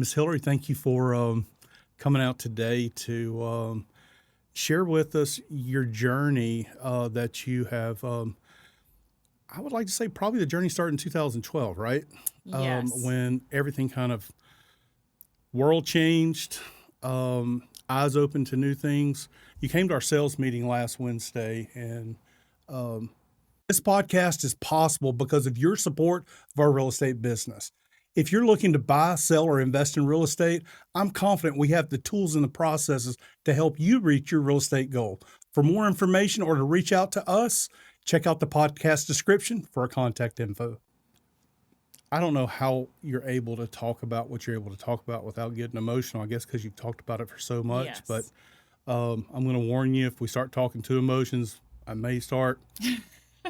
Miss Hillary, thank you for coming out today to share with us your journey that you have. I would like to say probably the journey started in 2012, right? Yes. When everything kind of world changed, eyes open to new things. You came to our sales meeting last Wednesday, and this podcast is possible because of your support of our real estate business. If you're looking to buy, sell, or invest in real estate, I'm confident we have the tools and the processes to help you reach your real estate goal. For more information or to reach out to us, check out the podcast description for our contact info. I don't know how you're able to talk about what you're able to talk about without getting emotional, I guess because you've talked about it for so much. Yes. But I'm going to warn you, if we start talking to emotions, I may start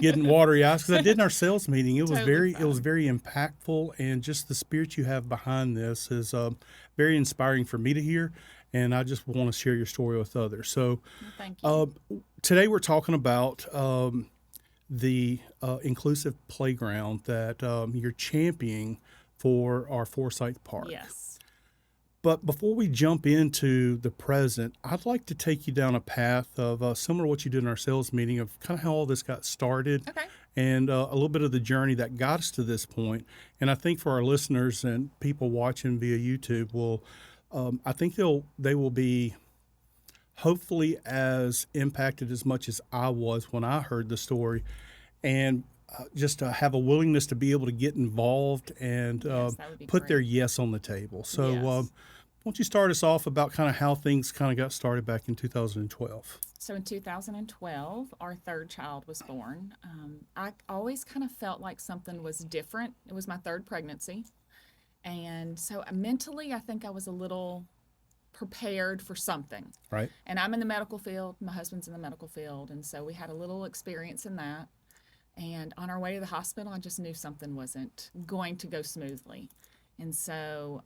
getting watery eyes, because I did in our sales meeting. It was Totally it was very impactful, and just the spirit you have behind this is very inspiring for me to hear. And I just want to share your story with others. So Thank you. today we're talking about the inclusive playground that you're championing for our Forsyth Park. Yes. But before we jump into the present, I'd like to take you down a path of similar to what you did in our sales meeting, of kind of how all this got started, Okay. and a little bit of the journey that got us to this point. And I think for our listeners and people watching via YouTube, I think they will be hopefully as impacted as much as I was when I heard the story, and just to have a willingness to be able to get involved and Yes, that would be put their great. yes on the table. So Yes. why don't you start us off about kind of how things kind of got started back in 2012? So in 2012, our third child was born. I always kind of felt like something was different. It was my third pregnancy. And so mentally, I think I was a little prepared for something. Right. And I'm in the medical field. My husband's in the medical field. And so we had a little experience in that. And on our way to the hospital, I just knew something wasn't going to go smoothly. And so,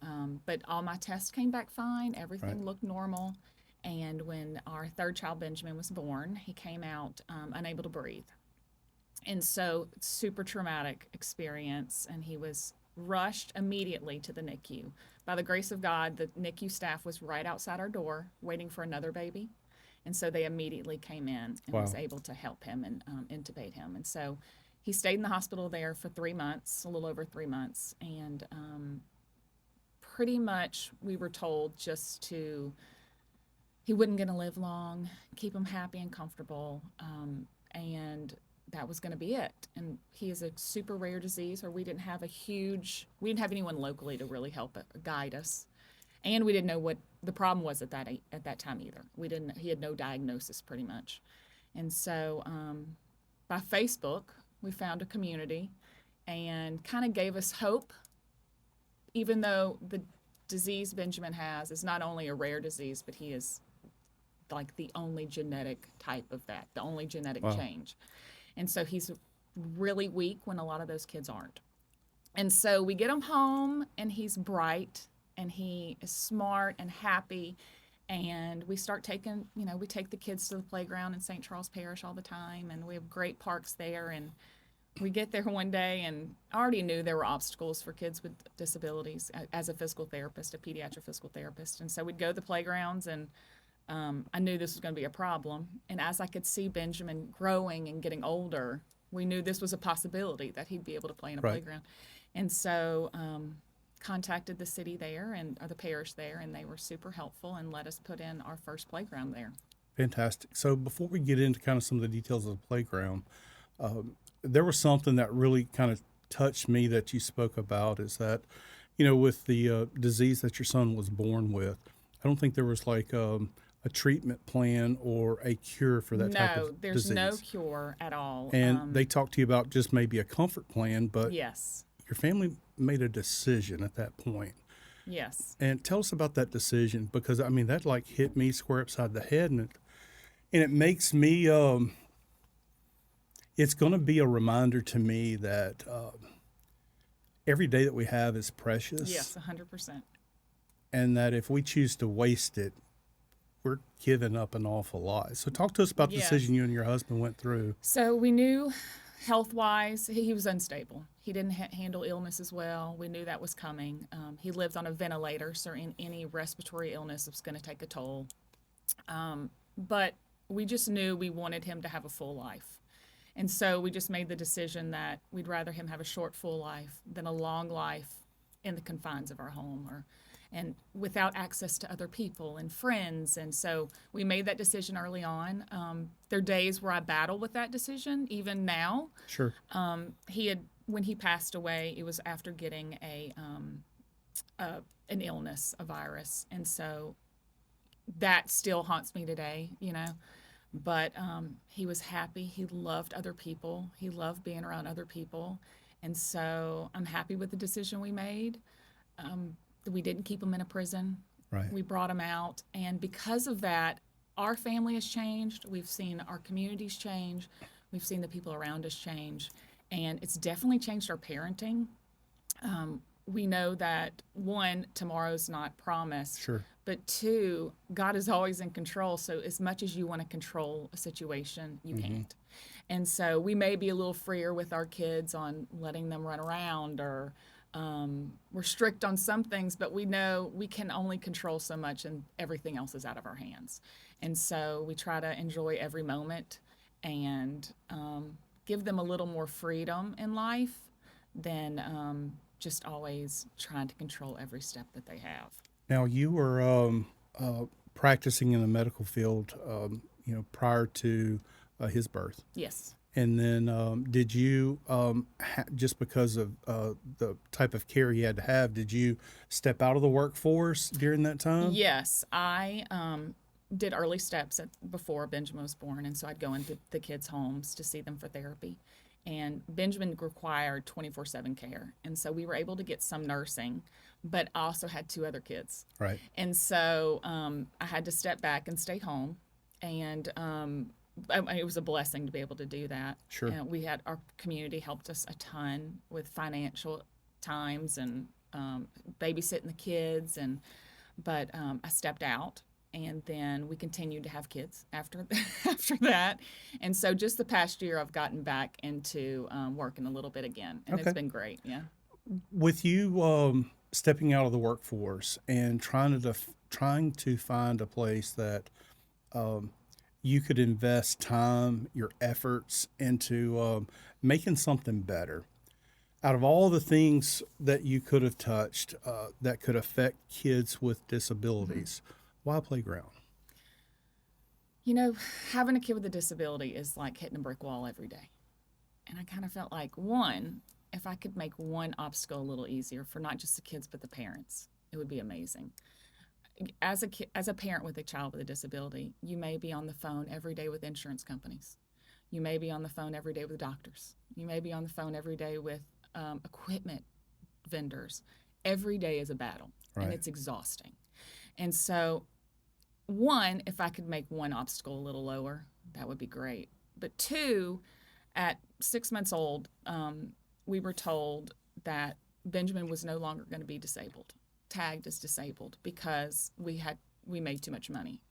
but all my tests came back fine. Everything Right. looked normal. And when our third child, Benjamin, was born, he came out unable to breathe. And so, super traumatic experience. And he was rushed immediately to the NICU. By the grace of God, the NICU staff was right outside our door waiting for another baby. And so they immediately came in and was Wow. able to help him and intubate him. And so he stayed in the hospital there for 3 months, a little over 3 months. And pretty much we were told he wasn't going to live long, keep him happy and comfortable. And that was going to be it. And he is a super rare disease, or we didn't have anyone locally to really help guide us. And we didn't know what the problem was at that time either. He had no diagnosis pretty much. And so by Facebook, we found a community and kind of gave us hope, even though the disease Benjamin has is not only a rare disease, but he is like the only genetic type of that, the only genetic Wow. change. And so he's really weak when a lot of those kids aren't. And so we get him home, and he's bright, and he is smart and happy. And we start taking, we take the kids to the playground in St. Charles Parish all the time, and we have great parks there. And we get there one day, and I already knew there were obstacles for kids with disabilities as a physical therapist, a pediatric physical therapist. And so we'd go to the playgrounds, and I knew this was going to be a problem. And as I could see Benjamin growing and getting older, we knew this was a possibility that he'd be able to play in a Right. playground. And so contacted the city there or the parish there, and they were super helpful and let us put in our first playground there. Fantastic. So before we get into kind of some of the details of the playground, there was something that really kind of touched me that you spoke about, is that, with the disease that your son was born with, I don't think there was like a treatment plan or a cure for that type No, of there's disease. no cure at all. And they talked to you about just maybe a comfort plan, but Yes, your family made a decision at that point. yes. And tell us about that decision, because I mean that like hit me square upside the head, and it makes me it's going to be a reminder to me that every day that we have is precious. Yes, 100%. And that if we choose to waste it, we're giving up an awful lot. So talk to us about the Yes. decision you and your husband went through. So we knew Health-wise, he was unstable. He didn't handle illness as well. We knew that was coming. He lived on a ventilator, so any respiratory illness was going to take a toll. But we just knew we wanted him to have a full life. And so we just made the decision that we'd rather him have a short, full life than a long life in the confines of our home and without access to other people and friends. And so we made that decision early on. There are days where I battle with that decision, even now. Sure. When he passed away, it was after getting an illness, a virus. And so that still haunts me today, But he was happy. He loved other people. He loved being around other people. And so I'm happy with the decision we made. We didn't keep him in a prison. Right. We brought him out. And because of that, our family has changed. We've seen our communities change. We've seen the people around us change. And it's definitely changed our parenting. We know that, one, tomorrow's not promised. Sure. But two, God is always in control. So as much as you want to control a situation, you can't. And so we may be a little freer with our kids on letting them run around, or we're strict on some things, but we know we can only control so much and everything else is out of our hands. And so we try to enjoy every moment and give them a little more freedom in life than just always trying to control every step that they have. Now, you were practicing in the medical field, prior to his birth. Yes. And then did you, just because of the type of care he had to have, did you step out of the workforce during that time? Yes. I did early steps before Benjamin was born, and so I'd go into the kids' homes to see them for therapy. And Benjamin required 24/7 care, and so we were able to get some nursing, but I also had 2 other kids. Right. And so I had to step back and stay home, and it was a blessing to be able to do that. Sure. And our community helped us a ton with financial times and babysitting the kids, but I stepped out. And then we continued to have kids after that. And so just the past year, I've gotten back into working a little bit again. And Okay. It's been great, yeah. With you stepping out of the workforce and trying to find a place that you could invest time, your efforts into making something better. Out of all the things that you could have touched that could affect kids with disabilities, why playground? Having a kid with a disability is like hitting a brick wall every day. And I kind of felt like, if I could make one obstacle a little easier for not just the kids but the parents, it would be amazing. As a parent with a child with a disability, you may be on the phone every day with insurance companies. You may be on the phone every day with doctors. You may be on the phone every day with equipment vendors. Every day is a battle, Right. and it's exhausting. And so, if I could make one obstacle a little lower, that would be great. But 2, at 6 months old, we were told that Benjamin was no longer going to be tagged as disabled, because we made too much money.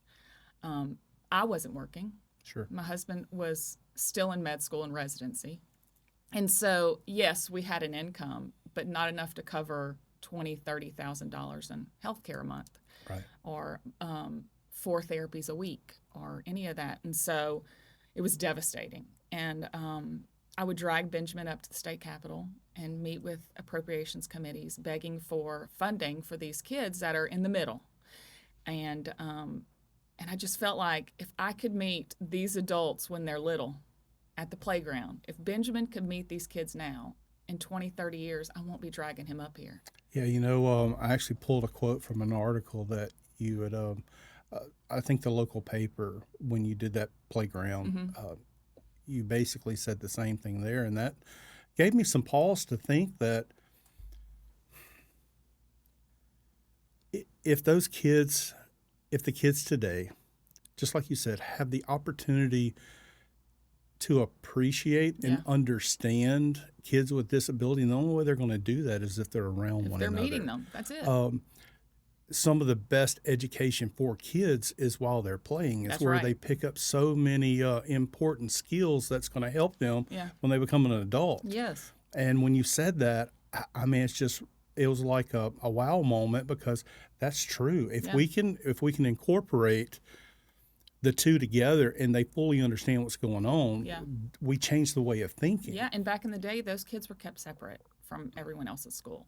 I wasn't working. Sure. My husband was still in med school and residency. And so, yes, we had an income, but not enough to cover $20,000, $30,000 in health care a month. Right. Or 4 therapies a week or any of that. And so it was devastating. And I would drag Benjamin up to the state capitol and meet with appropriations committees begging for funding for these kids that are in the middle. And I just felt like if I could meet these adults when they're little at the playground, if Benjamin could meet these kids now, in 20, 30 years, I won't be dragging him up here. Yeah, I actually pulled a quote from an article that you had, I think the local paper, when you did that playground, you basically said the same thing there. And that gave me some pause to think that if the kids today, just like you said, have the opportunity to appreciate and understand kids with disability, and the only way they're going to do that is if they're around one another. If they're meeting them, that's it. some of the best education for kids is while they're playing. It's That's where right. they pick up so many important skills that's going to help them Yeah. when they become an adult. Yes. And when you said that, I mean, it was like a wow moment, because that's true. Yeah. If we can incorporate the two together and they fully understand what's going on, Yeah. we change the way of thinking. Yeah. And back in the day, those kids were kept separate from everyone else at school.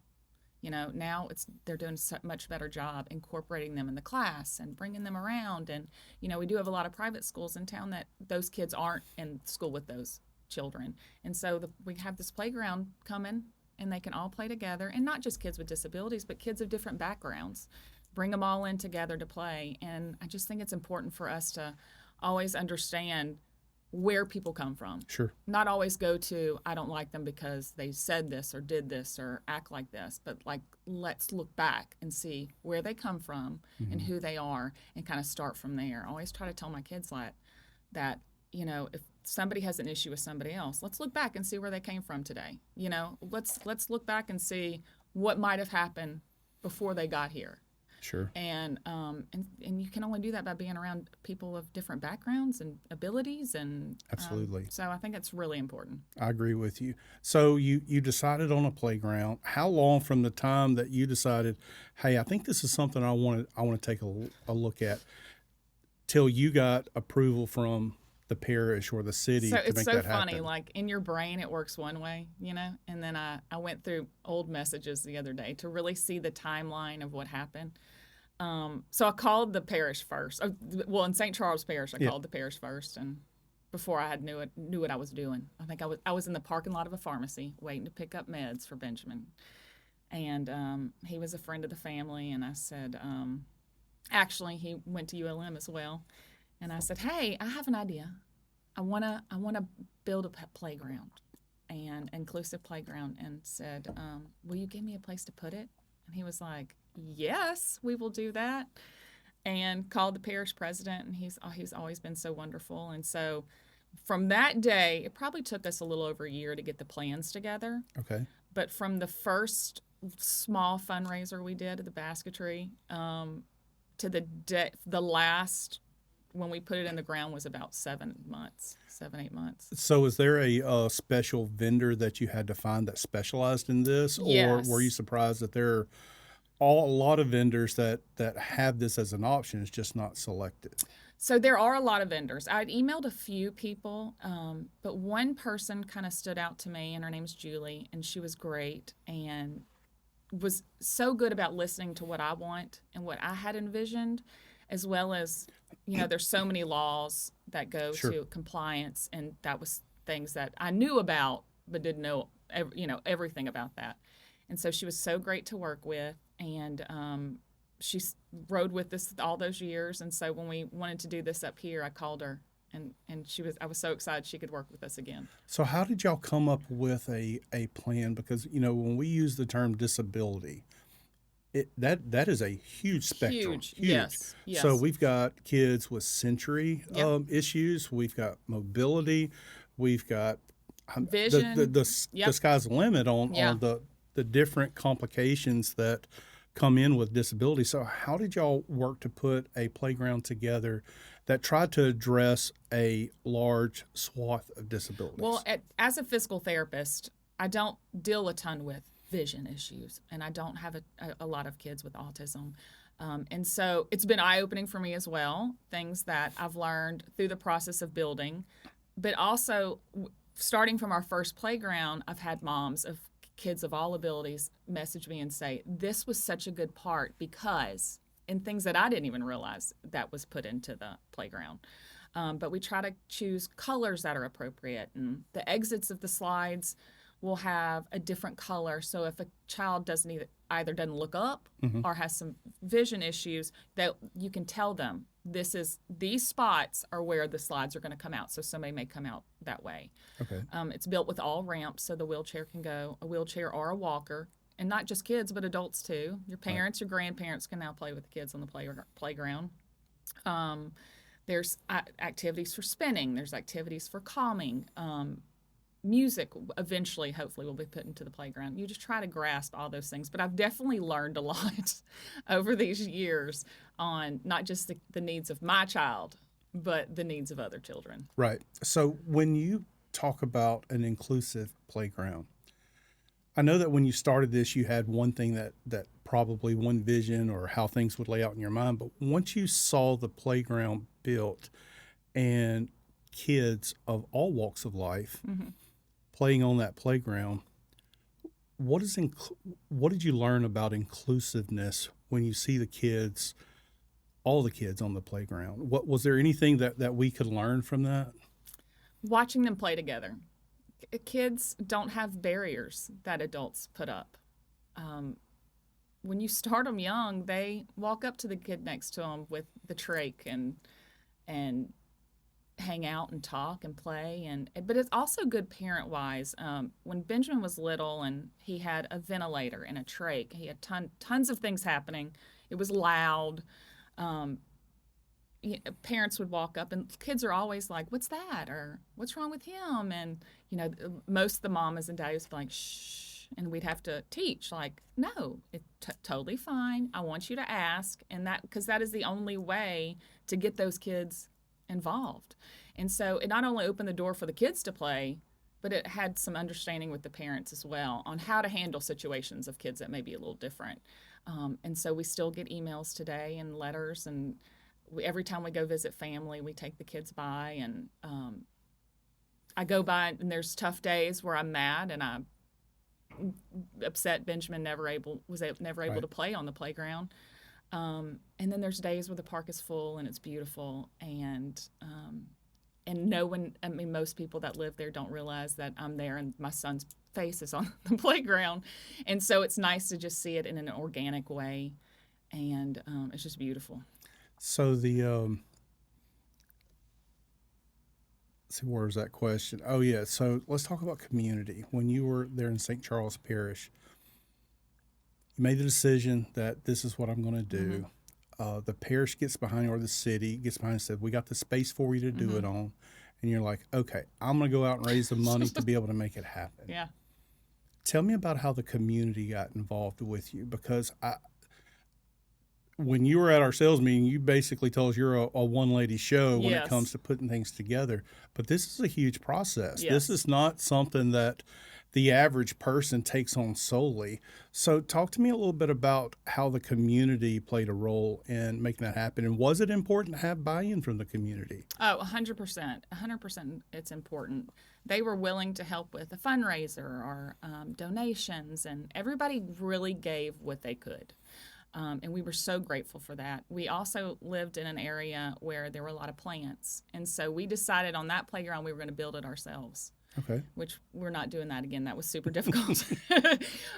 You know, now they're doing a much better job incorporating them in the class and bringing them around. And, you know, we do have a lot of private schools in town that those kids aren't in school with those children. And so we have this playground coming, and they can all play together. And not just kids with disabilities, but kids of different backgrounds. Bring them all in together to play. And I just think it's important for us to always understand where people come from. Sure. Not always go to, I don't like them because they said this or did this or act like this, but like, let's look back and see where they come from and who they are, and kind of start from there. I always try to tell my kids that, you know, if somebody has an issue with somebody else, let's look back and see where they came from today. You know, let's look back and see what might have happened before they got here. Sure. And you can only do that by being around people of different backgrounds and abilities, and Absolutely. So I think it's really important. I agree with you. So you decided on a playground. How long from the time that you decided, hey, I think this is something I want to take a look at, till you got approval from the parish or the city So to it's make so that funny. happen? Like in your brain, it works one way, you know. And then I went through old messages the other day to really see the timeline of what happened. So I called the parish first. Well, in St. Charles Parish, I called the parish first, and before I knew what I was doing. I think I was in the parking lot of a pharmacy waiting to pick up meds for Benjamin, and he was a friend of the family. And I said, actually, he went to ULM as well, and I said, hey, I have an idea. I wanna build a playground, and inclusive playground, and said, will you give me a place to put it? And he was like, yes, we will do that. And called the parish president, and he's always been so wonderful. And so from that day, it probably took us a little over a year to get the plans together. Okay. But from the first small fundraiser we did at the basketry to the last when we put it in the ground was about 7 months, 8 months. So is there a special vendor that you had to find that specialized in this? Yes. Or were you surprised that there are a lot of vendors that have this as an option, it's just not selected? So there are a lot of vendors. I'd emailed a few people, but one person kind of stood out to me, and her name's Julie, and she was great and was so good about listening to what I want and what I had envisioned, as well as, you know, there's so many laws that go to compliance, and that was things that I knew about but didn't know, everything about that. And so she was so great to work with, and she rode with us all those years. And so when we wanted to do this up here, I called her, and I was so excited she could work with us again. So how did y'all come up with a plan? Because, you know, when we use the term disability, that is a huge spectrum. Huge. Yes. So we've got kids with sensory Yep. issues. We've got mobility. We've got Vision. The Yep. sky's the limit on Yeah. the different complications that come in with disability. So how did y'all work to put a playground together that tried to address a large swath of disabilities? Well, as a physical therapist, I don't deal a ton with vision issues, and I don't have a lot of kids with autism. And so it's been eye-opening for me as well, things that I've learned through the process of building. But also, starting from our first playground, I've had moms of kids of all abilities message me and say, this was such a good part because, and things that I didn't even realize that was put into the playground. But we try to choose colors that are appropriate, and the exits of the slides will have a different color. So if a child either doesn't look up or has some vision issues, that you can tell them these spots are where the slides are going to come out. So somebody may come out that way. Okay. It's built with all ramps, so the wheelchair can go, a wheelchair or a walker, and not just kids, but adults too. Your parents, your grandparents can now play with the kids on the playground. There's activities for spinning. There's activities for calming. music eventually, hopefully, will be put into the playground. You just try to grasp all those things. But I've definitely learned a lot over these years on not just the needs of my child, but the needs of other children. Right. So when you talk about an inclusive playground, I know that when you started this, you had one thing that probably one vision or how things would lay out in your mind. But once you saw the playground built and kids of all walks of life playing on that playground, what did you learn about inclusiveness when you see the kids, all the kids on the playground? What was there anything that we could learn from that? Watching them play together. Kids don't have barriers that adults put up. When you start them young, they walk up to the kid next to them with the trach and hang out and talk and play. But it's also good parent wise. When Benjamin was little and he had a ventilator and a trach, he had tons of things happening. It was loud. Parents would walk up and kids are always like, "What's that?" or "What's wrong with him?" And most of the mamas and daddies would be like, "Shh," and we'd have to teach like, "No, it's totally fine. I want you to ask," and that because that is the only way to get those kids involved. And so it not only opened the door for the kids to play, but it had some understanding with the parents as well on how to handle situations of kids that may be a little different. And so we still get emails today and letters, and every time we go visit family, we take the kids by, and I go by, and there's tough days where I'm mad and I'm upset Benjamin was never able Right. to play on the playground. And then there's days where the park is full and it's beautiful, and no one, I mean, most people that live there don't realize that I'm there and my son's face is on the playground. And so it's nice to just see it in an organic way, and it's just beautiful. So the let's see, where was that question? Oh yeah. So let's talk about community. When you were there in St. Charles Parish, you made the decision that this is what I'm going to do. The parish gets behind, or the city gets behind and said, "We got the space for you to do it on," and you're like, "Okay, I'm going to go out and raise the money to be able to make it happen." Yeah. Tell me about how the community got involved with you, because when you were at our sales meeting, you basically told us you're a one lady show when it Yes. comes to putting things together. But this is a huge process. Yes. This is not something that the average person takes on solely. So talk to me a little bit about how the community played a role in making that happen. And was it important to have buy-in from the community? Oh, 100%. 100% it's important. They were willing to help with a fundraiser or donations, and everybody really gave what they could. And we were so grateful for that. We also lived in an area where there were a lot of plants. And so we decided on that playground we were going to build it ourselves, Okay. which we're not doing that again. That was super difficult.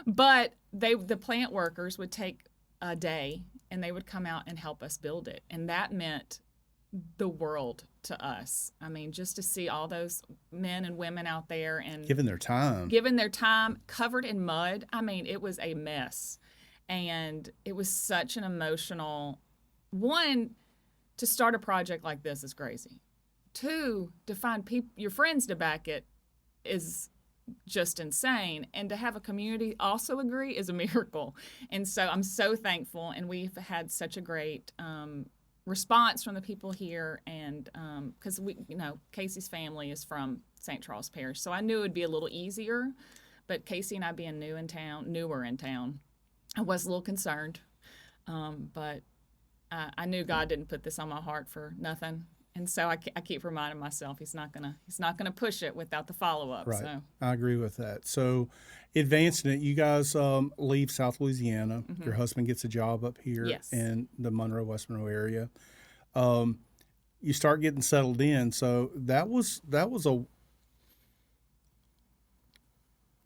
But the plant workers would take a day and they would come out and help us build it. And that meant the world to us. I mean, just to see all those men and women out there and Given their time. covered in mud. I mean, it was a mess. And it was such an emotional, one, to start a project like this is crazy. Two, to find your friends to back it is just insane. And to have a community also agree is a miracle. And so I'm so thankful. And we've had such a great response from the people here. And because Casey's family is from St. Charles Parish. So I knew it would be a little easier. But Casey and I being newer in town, I was a little concerned, but I knew God didn't put this on my heart for nothing, and so I keep reminding myself He's not gonna push it without the follow up. Right. So. I agree with that. So, advancing it, you guys leave South Louisiana. Your husband gets a job up here Yes. in the Monroe West Monroe area. You start getting settled in. So that was a.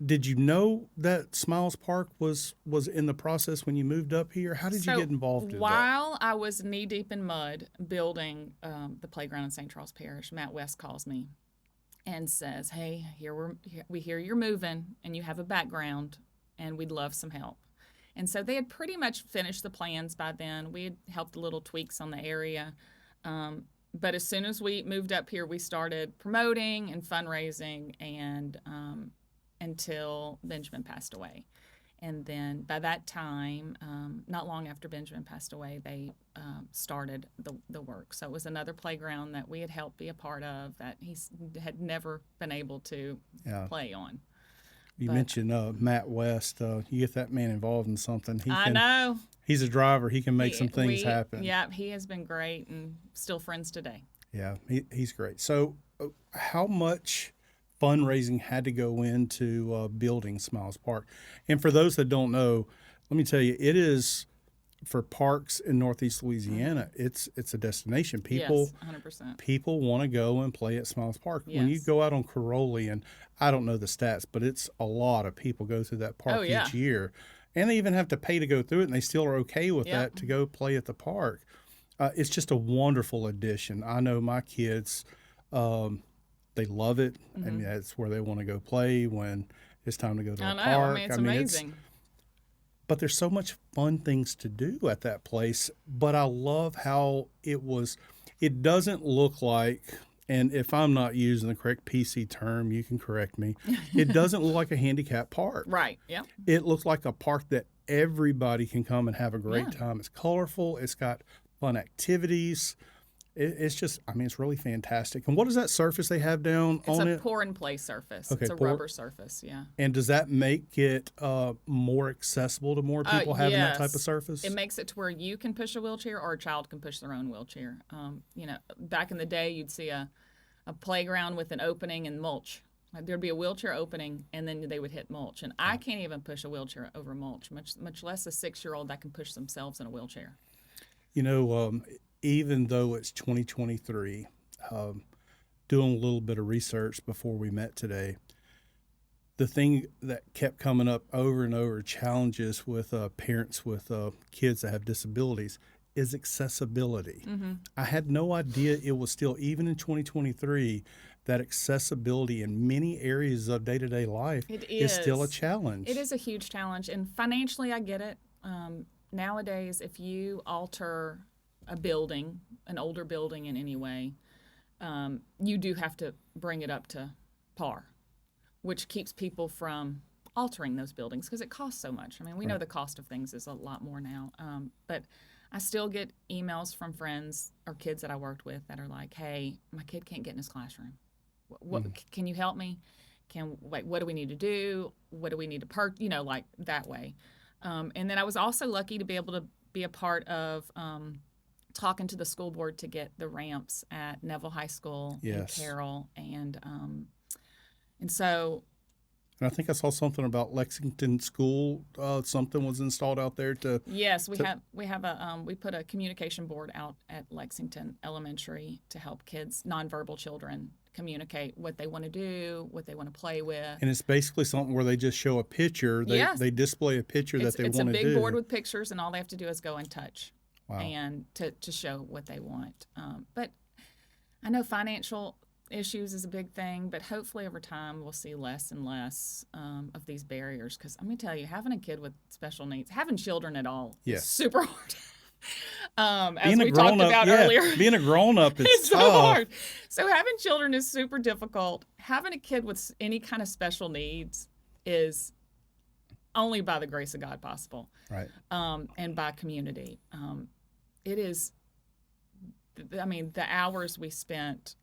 Did you know that Smiles Park was in the process when you moved up here? How did you get involved in that? While I was knee deep in mud building the playground in St. Charles Parish, Matt West calls me and says, "Hey, we hear you're moving and you have a background, and we'd love some help." And so they had pretty much finished the plans by then. We had helped little tweaks on the area. But as soon as we moved up here, we started promoting and fundraising, and until Benjamin passed away. And then by that time, not long after Benjamin passed away, they started the work. So it was another playground that we had helped be a part of that he had never been able to play on. You mentioned Matt West. You get that man involved in something. I know. He's a driver. He can make some things happen. Yeah, he has been great and still friends today. Yeah, he's great. So how much fundraising had to go into building Smiles Park? And for those that don't know, let me tell you, it is for parks in Northeast Louisiana. It's a destination. People, yes, 100%. People want to go and play at Smiles Park. Yes. When you go out on Caroli, and I don't know the stats, but it's a lot of people go through that park each year, and they even have to pay to go through it, and they still are okay with that to go play at the park. It's just a wonderful addition. I know my kids. They love it. Mm-hmm. I mean, that's where they want to go play when it's time to go to I a know. park. I mean, it's amazing. But there's so much fun things to do at that place. But I love how it doesn't look like, and if I'm not using the correct PC term, you can correct me. It doesn't look like a handicap park. Right, yeah. It looks like a park that everybody can come and have a great time. It's colorful. It's got fun activities. It's just, I mean, it's really fantastic. And what is that surface they have down on it? It's a pour-and-play surface. Okay, it's a rubber surface, yeah. And does that make it more accessible to more people having that type of surface? It makes it to where you can push a wheelchair or a child can push their own wheelchair. Back in the day, you'd see a playground with an opening and mulch. There'd be a wheelchair opening, and then they would hit mulch. And I can't even push a wheelchair over mulch, much less a 6-year-old that can push themselves in a wheelchair. Even though it's 2023, doing a little bit of research before we met today, the thing that kept coming up over and over, challenges with parents with kids that have disabilities, is accessibility. Mm-hmm. I had no idea it was still, even in 2023, that accessibility in many areas of day-to-day life is still a challenge. It is a huge challenge, and financially I get it. Nowadays, if you alter a building, an older building in any way, you do have to bring it up to par, which keeps people from altering those buildings because it costs so much. I mean, we know the cost of things is a lot more now, but I still get emails from friends or kids that I worked with that are like, hey, my kid can't get in his classroom. What can you help me? What do we need to do? What do we need to like that way. And then I was also lucky to be able to be a part of talking to the school board to get the ramps at Neville High School and Carroll, and so. And I think I saw something about Lexington School. Something was installed out there to. Yes, we put a communication board out at Lexington Elementary to help kids, nonverbal children, communicate what they want to do, what they want to play with. And it's basically something where they just show a picture. They display a picture that they want to do. It's a big board with pictures, and all they have to do is go and touch. Wow. And to show what they want. But I know financial issues is a big thing, but hopefully over time we'll see less and less of these barriers. Because I'm going to tell you, having a kid with special needs, having children at all is super hard. As we talked about earlier. Being a grown-up is tough. So hard. So having children is super difficult. Having a kid with any kind of special needs is only by the grace of God possible. Right. And by community. It is, I mean, the hours we spent,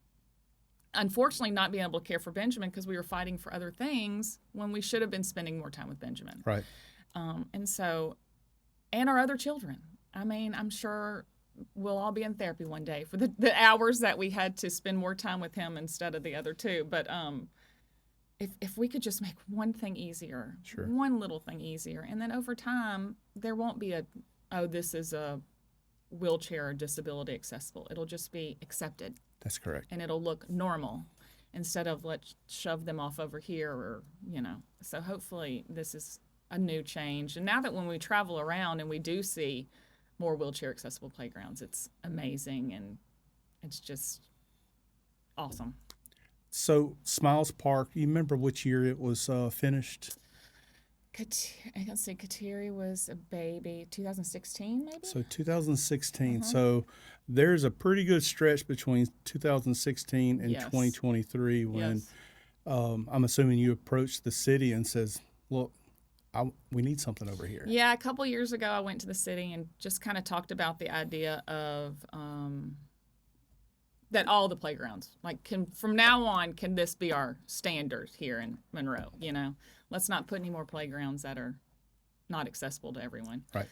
unfortunately, not being able to care for Benjamin because we were fighting for other things when we should have been spending more time with Benjamin. Right. And our other children. I mean, I'm sure we'll all be in therapy one day for the hours that we had to spend more time with him instead of the other two. But if we could just make one thing easier, one little thing easier, and then over time, there won't be this is a wheelchair or disability accessible. It'll just be accepted. That's correct. And it'll look normal instead of let's shove them off over here or, So hopefully this is a new change. And now that when we travel around and we do see more wheelchair accessible playgrounds, it's amazing and it's just awesome. So Smiles Park, you remember which year it was finished? I can say Kateri was a baby, 2016 maybe. So 2016. Uh-huh. So there's a pretty good stretch between 2016 and Yes. 2023 when Yes. I'm assuming you approached the city and says, "Look, we need something over here." Yeah, a couple years ago, I went to the city and just kind of talked about the idea of that all the playgrounds, like, can from now on, can this be our standard here in Monroe? You know, let's not put any more playgrounds that are not accessible to everyone. Right.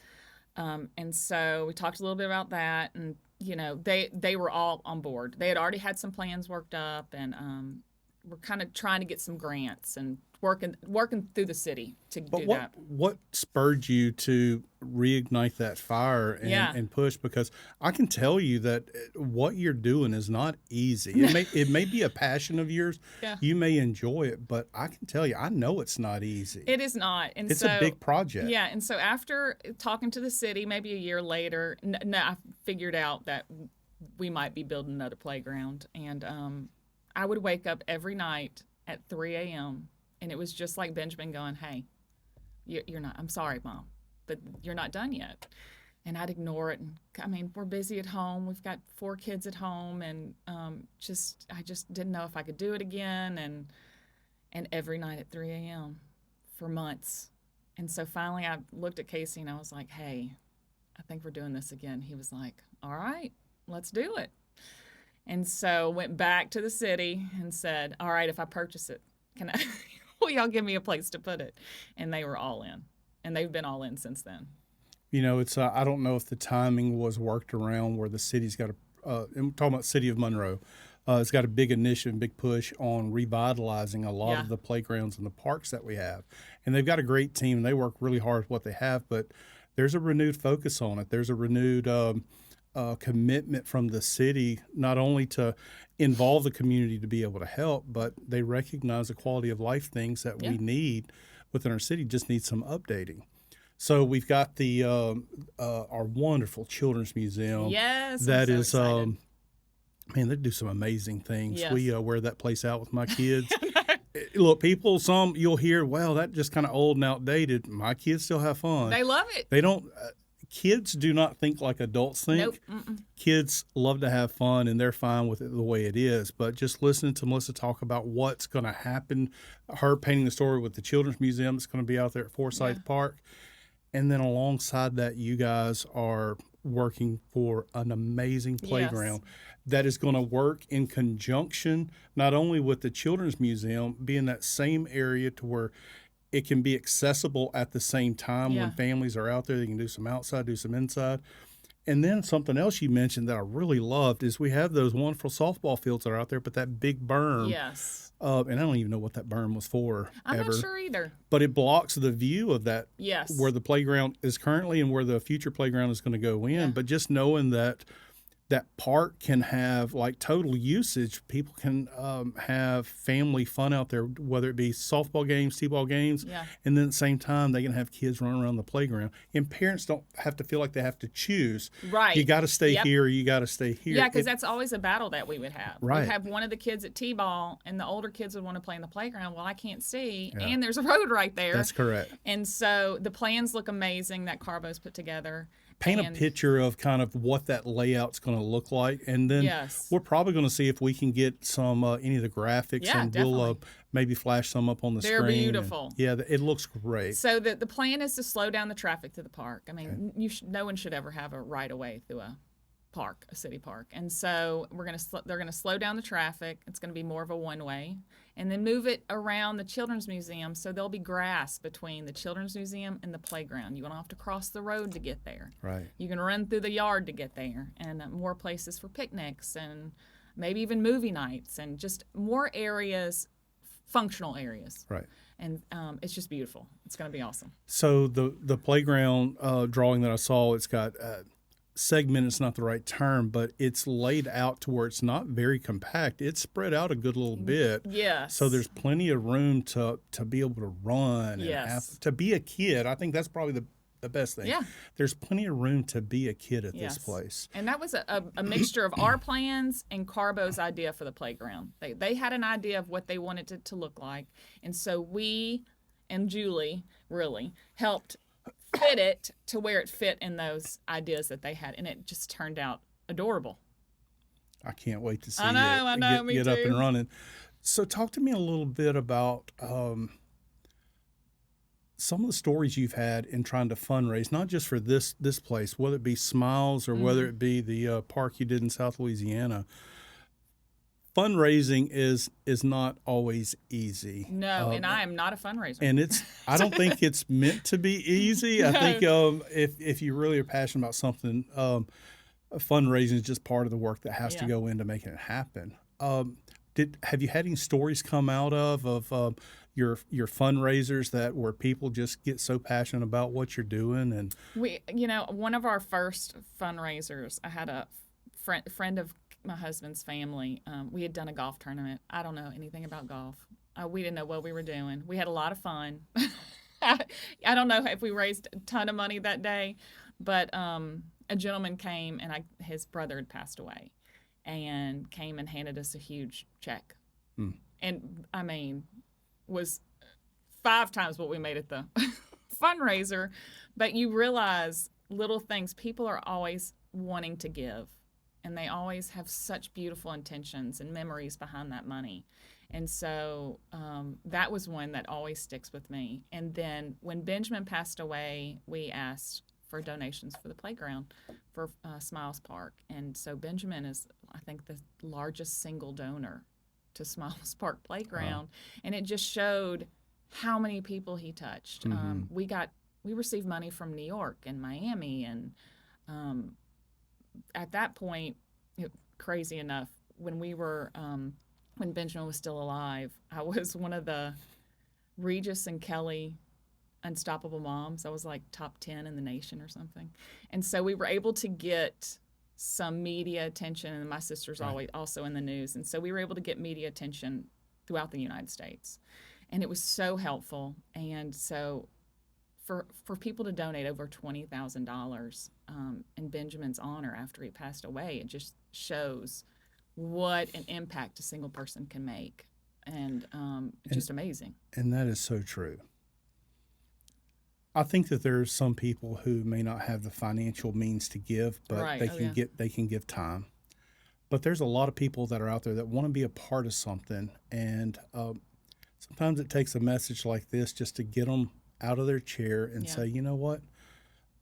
And so we talked a little bit about that, and you know, they were all on board. They had already had some plans worked up, and we're kind of trying to get some grants and working through the city to But do what that. what spurred you to reignite that fire and, Yeah. and push? Because I can tell you that what you're doing is not easy. It may be a passion of yours. Yeah. You may enjoy it, but I can tell you, I know it's not easy. It is not, and It's so a big project. yeah. And so after talking to the city, maybe a year later, I figured out that we might be building another playground, and I would wake up every night at 3 a.m. and it was just like Benjamin going, "Hey, you're not. I'm sorry, Mom, but you're not done yet." And I'd ignore it. And I mean, we're busy at home. We've got 4 kids at home, and I just didn't know if I could do it again. And every night at 3 a.m. for months. And so finally, I looked at Casey and I was like, "Hey, I think we're doing this again." He was like, "All right, let's do it." And so went back to the city and said, "All right, if I purchase it, can I? Will y'all give me a place to put it?" And they were all in, and they've been all in since then. You know, it's I don't know if the timing was worked around where the city's got and we're talking about City of Monroe. It's got a big initiative, big push on revitalizing a lot Yeah. of the playgrounds and the parks that we have. And they've got a great team, and they work really hard with what they have, but there's a renewed focus on it. There's a renewed commitment from the city, not only to involve the community to be able to help, but they recognize the quality of life things that Yeah. we need within our city just need some updating. So we've got the our wonderful children's museum. Yes, That I'm is, so excited. man, they do some amazing things. Yes. We wear that place out with my kids. Look, people, some you'll hear, well, that just kind of old and outdated. My kids still have fun. They love it. They don't. Kids do not think like adults think. Nope. Mm-mm. Kids love to have fun, and they're fine with it the way it is. But just listening to Melissa talk about what's going to happen, her painting the story with the Children's Museum that's going to be out there at Forsyth Yeah. Park, and then alongside that, you guys are working for an amazing playground that is going to work in conjunction not only with the Children's Museum, be in that same area to where it can be accessible at the same time Yeah. when families are out there. They can do some outside, do some inside. And then something else you mentioned that I really loved is we have those wonderful softball fields that are out there, but that big berm, Yes. and I don't even know what that berm was for I'm ever, not sure either. but it blocks the view of that Yes. where the playground is currently and where the future playground is going to go in. Yeah. But just knowing that that park can have like total usage, people can have family fun out there, whether it be softball games, t-ball games, Yeah. and then at the same time they can have kids running around the playground. And parents don't have to feel like they have to choose. Right. You got to stay Yep. here, or you got to stay here. Yeah, because that's always a battle that we would have. Right. We'd have one of the kids at T-ball, and the older kids would want to play in the playground. Well, I can't see, Yeah. and there's a road right there. That's correct. And so the plans look amazing that Carbo's put together. Paint a And- picture of kind of what that layout's going to look like, and then Yes. we're probably going to see if we can get some any of the graphics, Yeah, and we'll definitely. maybe flash some up on the They're screen. and- beautiful. yeah, it looks great. So the plan is to slow down the traffic through the park. I mean, no one should ever have a right of way through a park, a city park. And so they're gonna slow down the traffic. It's gonna be more of a one way, and then move it around the Children's Museum. So there'll be grass between the Children's Museum and the playground. You won't have to cross the road to get there. Right. You can run through the yard to get there, and more places for picnics and maybe even movie nights and just more areas, functional areas. Right. And it's just beautiful. It's going to be awesome. So the playground drawing that I saw, it's got segment. It's not the right term, but it's laid out to where it's not very compact. It's spread out a good little bit. Yes. So there's plenty of room to be able to run and Yes. to be a kid. I think that's probably the best thing. Yeah. There's plenty of room to be a kid at Yes. this place. And that was a mixture of our plans and Carbo's idea for the playground. They had an idea of what they wanted it to look like. And so we and Julie really helped fit it to where it fit in those ideas that they had, and it just turned out adorable. I can't wait to see I it know, me get up and too. running. So, talk to me a little bit about some of the stories you've had in trying to fundraise, not just for this place, whether it be Smiles or whether it be the park you did in South Louisiana. Fundraising is not always easy. No, and I am not a fundraiser. And I don't think it's meant to be easy. I think No. if you really are passionate about something, fundraising is just part of the work that has to Yeah. go into making it happen. Have you had any stories come out of your fundraisers that where people just get so passionate about what you're doing? And One of our first fundraisers, I had a friend of my husband's family. We had done a golf tournament. I don't know anything about golf. We didn't know what we were doing. We had a lot of fun. I don't know if we raised a ton of money that day, but a gentleman came and his brother had passed away, and came and handed us a huge check, and I mean, was 5 times what we made at the fundraiser. But you realize little things. People are always wanting to give, and they always have such beautiful intentions and memories behind that money. And so that was one that always sticks with me. And then when Benjamin passed away, we asked for donations for the playground for Smiles Park. And so Benjamin is, I think, the largest single donor to Smiles Park Playground. Wow. And it just showed how many people he touched. We received money from New York and Miami, and at that point, crazy enough, when Benjamin was still alive, I was one of the Regis and Kelly Unstoppable Moms. I was like top 10 in the nation or something. And so we were able to get some media attention, and my sister's always also in the news. And so we were able to get media attention throughout the United States. And it was so helpful. And so for people to donate over $20,000 in Benjamin's honor after he passed away, it just shows what an impact a single person can make. And it's just amazing. And that is so true. I think that there's some people who may not have the financial means to give, but they can give time. But there's a lot of people that are out there that want to be a part of something, and sometimes it takes a message like this just to get them out of their chair and say, you know what,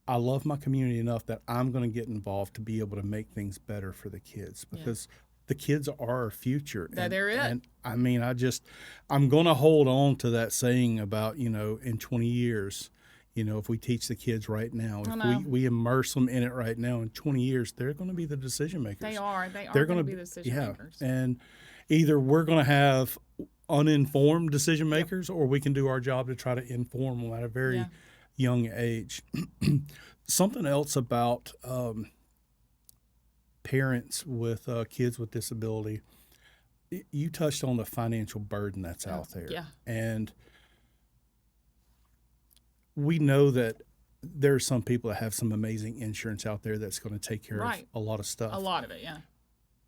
I love my community enough that I'm going to get involved to be able to make things better for the kids, because the kids are our future. They're it. And I mean, I'm going to hold on to that saying about, in 20 years, if we teach the kids right now, if we immerse them in it right now, in 20 years, they're going to be the decision makers. They are going to be the decision makers. And either we're going to have uninformed decision makers, or we can do our job to try to inform them at a very young age. Something else about parents with kids with disability, you touched on the financial burden that's out there. Yeah. And we know that there are some people that have some amazing insurance out there that's going to take care of a lot of stuff. A lot of it, yeah.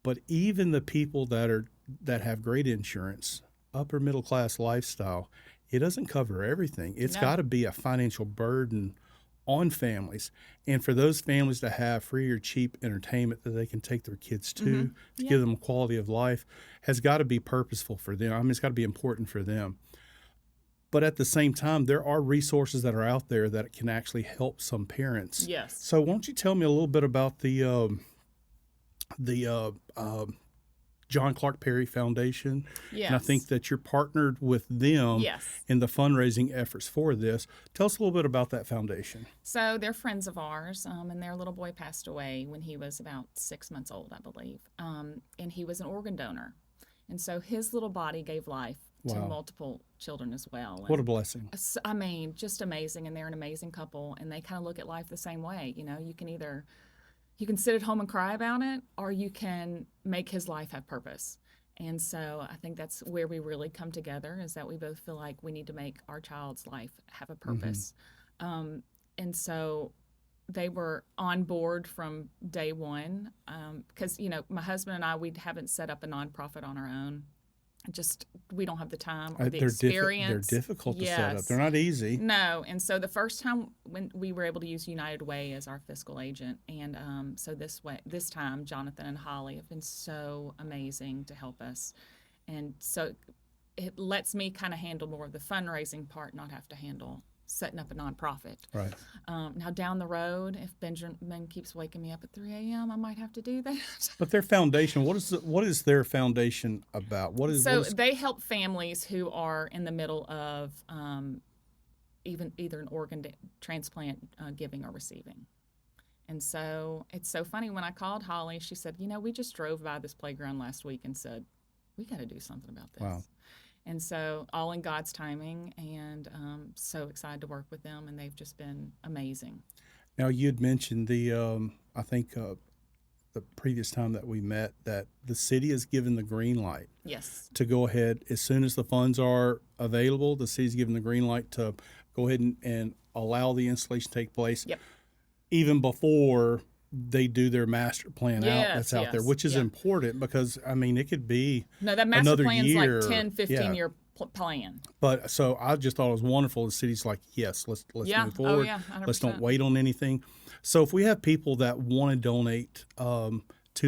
But even the people that have great insurance, upper middle class lifestyle, it doesn't cover everything. It's got to be a financial burden on families. And for those families to have free or cheap entertainment that they can take their kids to give them quality of life, has got to be purposeful for them. I mean, it's got to be important for them. But at the same time, there are resources that are out there that can actually help some parents. Yes. So won't you tell me a little bit about the John Clark Perry Foundation? Yes. And I think that you're partnered with them in the fundraising efforts for this. Tell us a little bit about that foundation. So they're friends of ours, and their little boy passed away when he was about 6 months old, I believe. And he was an organ donor. And so his little body gave life to multiple children as well. What a blessing. I mean, just amazing. And they're an amazing couple, and they kind of look at life the same way. You can sit at home and cry about it, or you can make his life have purpose. And so I think that's where we really come together, is that we both feel like we need to make our child's life have a purpose. And so they were on board from day one, because, my husband and I, we haven't set up a nonprofit on our own. just we don't have the time or the They're experience. difficult to set up. Yes. They're not easy. No, and so the first time when we were able to use United Way as our fiscal agent, and so this time Jonathan and Holly have been so amazing to help us, and so it lets me kind of handle more of the fundraising part, not have to handle setting up a nonprofit. Right. Now down the road, if Benjamin keeps waking me up at 3 a.m., I might have to do that. But their foundation, what is their foundation about? They help families who are in the middle of either an organ transplant giving or receiving. And so it's so funny, when I called Holly, she said, we just drove by this playground last week and said, we got to do something about this. Wow. And so all in God's timing, and so excited to work with them, and they've just been amazing. Now, you had mentioned I think the previous time that we met, that the city has given the green light. Yes. To go ahead, as soon as the funds are available, the city's given the green light to go ahead and allow the installation to take place. Yep. Even before they do their master plan that's out there, which is yep. important, because, it could be that master another plan's year. like 10, 15-year plan. But so I just thought it was wonderful. The city's like, yes, let's move forward. Oh, yeah, 100%. Let's don't wait on anything. So if we have people that want to donate to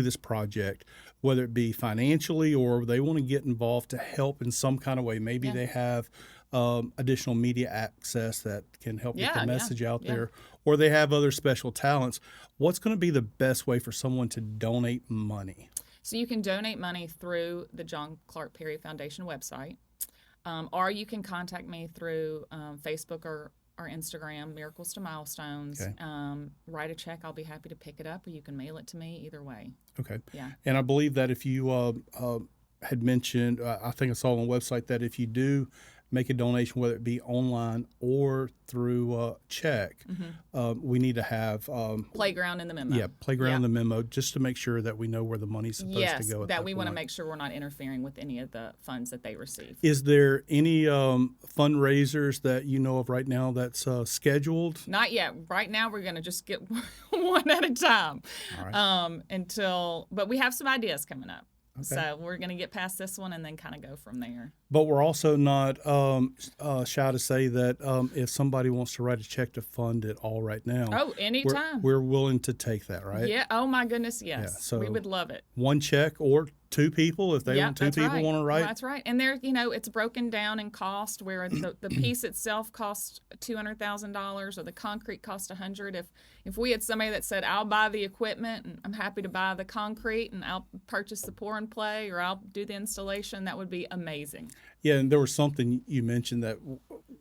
this project, whether it be financially or they want to get involved to help in some kind of way, maybe they have additional media access that can help get the message out there, or they have other special talents, what's going to be the best way for someone to donate money? So you can donate money through the John Clark Perry Foundation website, or you can contact me through Facebook or Instagram, Miracles to Milestones. Okay. Write a check. I'll be happy to pick it up, or you can mail it to me, either way. Okay. Yeah. And I believe that if you had mentioned, I think I saw on the website, that if you do make a donation, whether it be online or through check, we need to have playground in the memo. Yeah, playground in the memo, just to make sure that we know where the money's supposed to go. That we want to make sure we're not interfering with any of the funds that they receive. Is there any fundraisers that you know of right now that's scheduled? Not yet. Right now, we're going to just get one at a time. All right. But we have some ideas coming up. Okay. So we're going to get past this one and then kind of go from there. But we're also not shy to say that if somebody wants to write a check to fund it all right now. Oh, anytime. We're willing to take that, right? Yeah. Oh, my goodness, yes. Yeah, so we would love it. One check or two people, if they want two people want to write. That's right. And there, it's broken down in cost, where the piece itself costs $200,000 or the concrete costs $100,000. If we had somebody that said, I'll buy the equipment and I'm happy to buy the concrete and I'll purchase the pour and play, or I'll do the installation, that would be amazing. Yeah, and there was something you mentioned that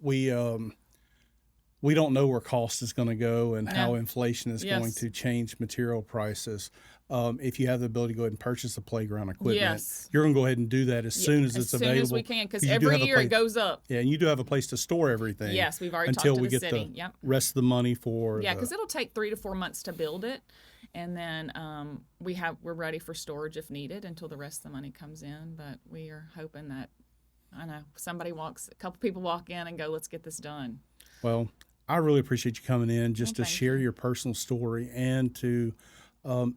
we don't know where cost is going to go and how inflation is going to change material prices. If you have the ability to go ahead and purchase the playground equipment, you're going to go ahead and do that as soon as it's available. As soon as we can, because every year it goes up. Yeah, and you do have a place to store everything. Yes, we've already talked to the city. Until we get the rest of the money for because it'll take 3 to 4 months to build it. And then we're ready for storage if needed until the rest of the money comes in. But we are hoping that, I know, a couple people walk in and go, let's get this done. Well, I really appreciate you coming in just to share your personal story and to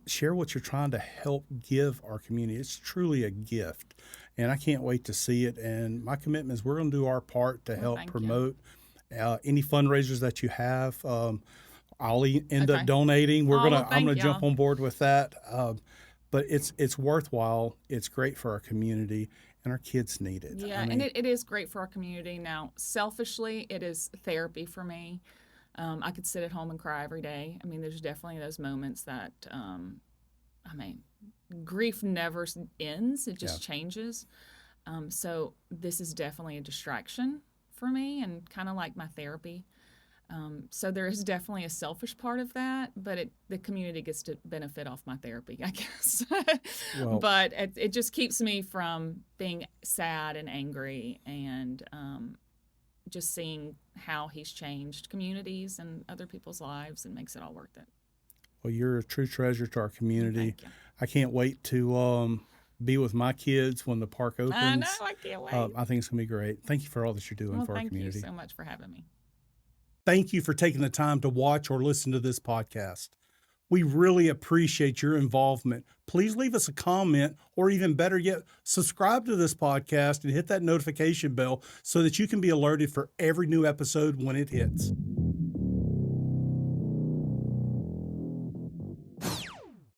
share what you're trying to help give our community. It's truly a gift, and I can't wait to see it. And my commitment is we're going to do our part to help promote any fundraisers that you have. I'll end up donating. I'm gonna jump on board with that. But it's worthwhile. It's great for our community, and our kids need it. Yeah, and it is great for our community. Now, selfishly, it is therapy for me. I could sit at home and cry every day. There's definitely those moments that, grief never ends. It just changes. So this is definitely a distraction for me and kind of like my therapy. So there is definitely a selfish part of that, but the community gets to benefit off my therapy, I guess. But it just keeps me from being sad and angry, and just seeing how he's changed communities and other people's lives, and makes it all worth it. Well, you're a true treasure to our community. Thank you. I can't wait to be with my kids when the park opens. I know, I can't wait. I think it's going to be great. Thank you for all that you're doing for our community. Thank you so much for having me. Thank you for taking the time to watch or listen to this podcast. We really appreciate your involvement. Please leave us a comment, or even better yet, subscribe to this podcast and hit that notification bell so that you can be alerted for every new episode when it hits.